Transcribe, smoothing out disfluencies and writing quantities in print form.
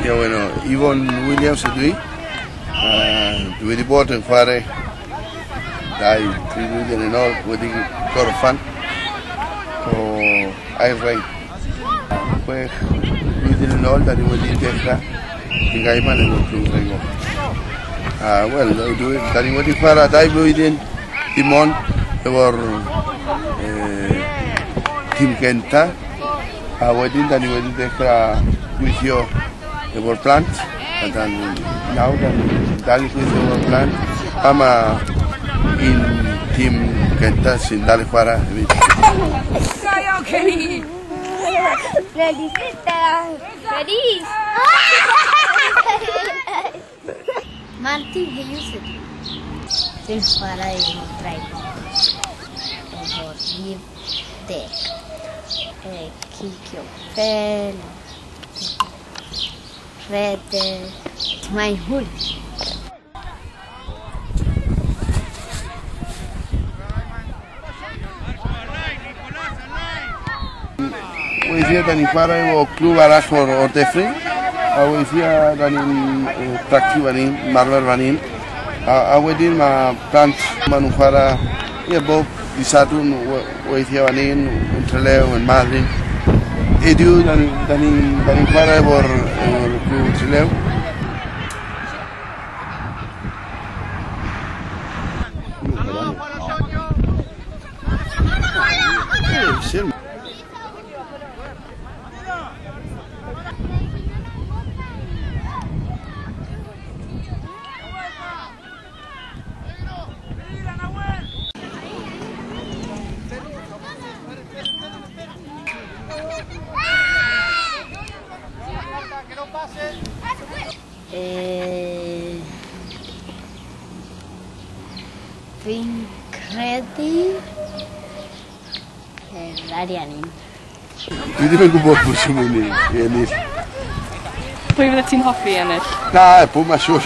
Ja, bueno, Yvonne Williams ydw i. Dwi wedi bod yn chwarae 2-3 blwyddyn yn ôl, wedi gorffan o Airwain. 6 blwyddyn yn ôl, da ni wedi dechrau yn Gaiman yn o'r clwb Rengor. Wel, da ni wedi chwarae 2 blwyddyn dim ond efo'r tîm genta, a wedyn da ni wedi dechrau gweithio efo'r plant, a nawr da ni dal i gweithio efo'r plant, a mae un tîm genta sy'n dal i chwarae hefyd. Ready, sister. Ready. Martin Heyuset. Sy'n chwarae efo'r draig. Efo'r lif deg. Cicio fel. Reder. Mae'n hwyl. Weithiau da ni'n chwarae efo clwb arall o'r Dyffryn, a weithiau da ni'n practio fan hyn, marfer fan hyn, a wedyn mae plant maen nhw'n chwarae bob disadwn weithiau fan hyn, yn Trelew, yn Madryn. Heddiw da ni'n chwarae efo'r clwb Trelew. Fi'n credu Ariannin. Dwi ddim yn gwybod pwy sy'n mynd i ennill. Pwy fydde ti'n hoffi ennill? Na, pwy mae'n siŵr.